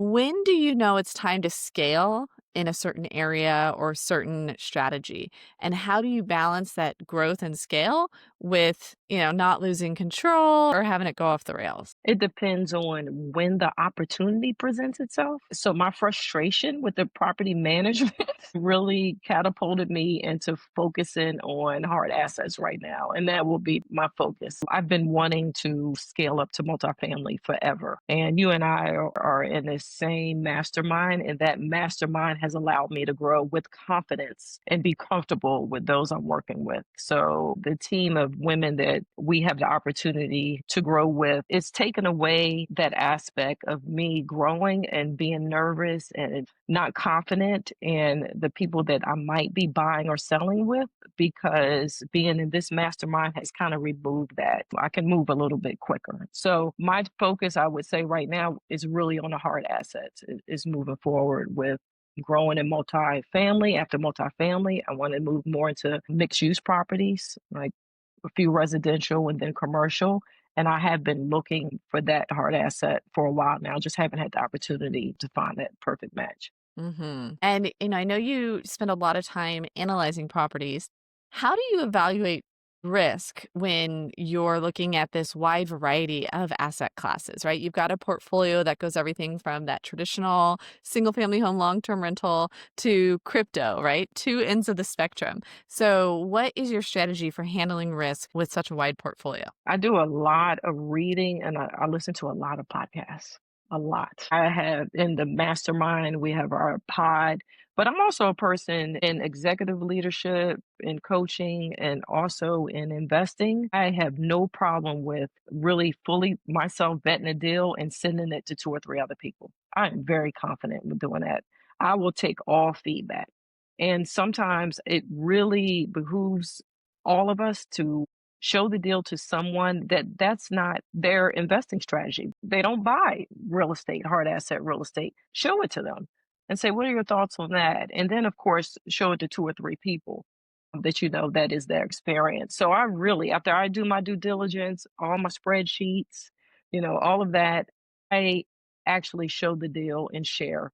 When do you know it's time to scale in a certain area or certain strategy? And how do you balance that growth and scale with, not losing control or having it go off the rails? It depends on when the opportunity presents itself. So my frustration with the property management really catapulted me into focusing on hard assets right now. And that will be my focus. I've been wanting to scale up to multifamily forever. And you and I are in the same mastermind, and that mastermind has allowed me to grow with confidence and be comfortable with those I'm working with. So the team of women that we have the opportunity to grow with, it's taken away that aspect of me growing and being nervous and not confident in the people that I might be buying or selling with, because being in this mastermind has kind of removed that. I can move a little bit quicker. So my focus, I would say right now, is really on the hard assets, is moving forward with growing in multifamily. After multifamily, I want to move more into mixed use properties, like a few residential and then commercial. And I have been looking for that hard asset for a while now, just haven't had the opportunity to find that perfect match. And, I know you spend a lot of time analyzing properties. How do you evaluate risk when you're looking at this wide variety of asset classes, right? You've got a portfolio that goes everything from that traditional single family home long term rental to crypto, right? Two ends of the spectrum. So, what is your strategy for handling risk with such a wide portfolio? I do a lot of reading and I listen to a lot of podcasts. A lot. I have in the mastermind, we have our pod, but I'm also a person in executive leadership, in coaching, and also in investing. I have no problem with really fully myself vetting a deal and sending it to two or three other people. I'm very confident with doing that. I will take all feedback. And sometimes it really behooves all of us to show the deal to someone that that's not their investing strategy. They don't buy real estate, hard asset real estate. Show it to them and say, what are your thoughts on that? And then, of course, show it to two or three people that you know that is their experience. So I really, after I do my due diligence, all my spreadsheets, all of that, I actually show the deal and share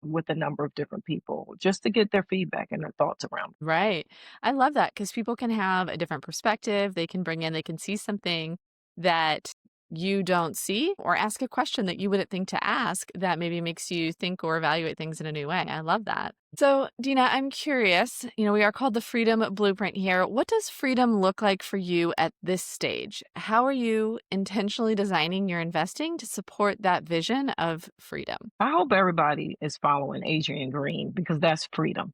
with a number of different people just to get their feedback and their thoughts around. Right. I love that because people can have a different perspective. They can see something that you don't see or ask a question that you wouldn't think to ask that maybe makes you think or evaluate things in a new way. I love that. So, Dina, I'm curious. We are called the Freedom Blueprint here. What does freedom look like for you at this stage? How are you intentionally designing your investing to support that vision of freedom? I hope everybody is following Adrienne Green because that's freedom.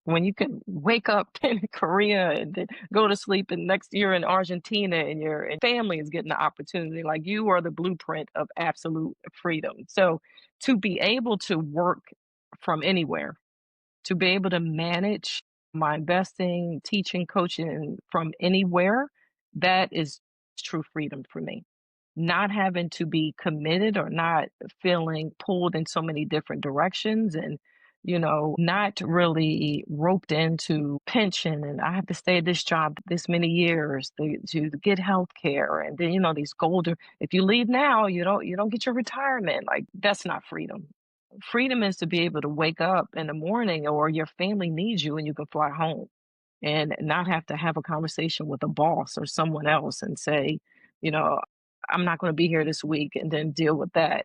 When you can wake up in Korea and then go to sleep, and next year in Argentina, and your family is getting the opportunity, like you are the blueprint of absolute freedom. So to be able to work from anywhere, to be able to manage my investing, teaching, coaching from anywhere, that is true freedom for me. Not having to be committed or not feeling pulled in so many different directions, and not really roped into pension and I have to stay at this job this many years to get health care, and then these golden, if you leave now you don't get your retirement. Like, that's not freedom. Freedom is to be able to wake up in the morning or your family needs you and you can fly home and not have to have a conversation with a boss or someone else and say, you know, I'm not going to be here this week and then deal with that.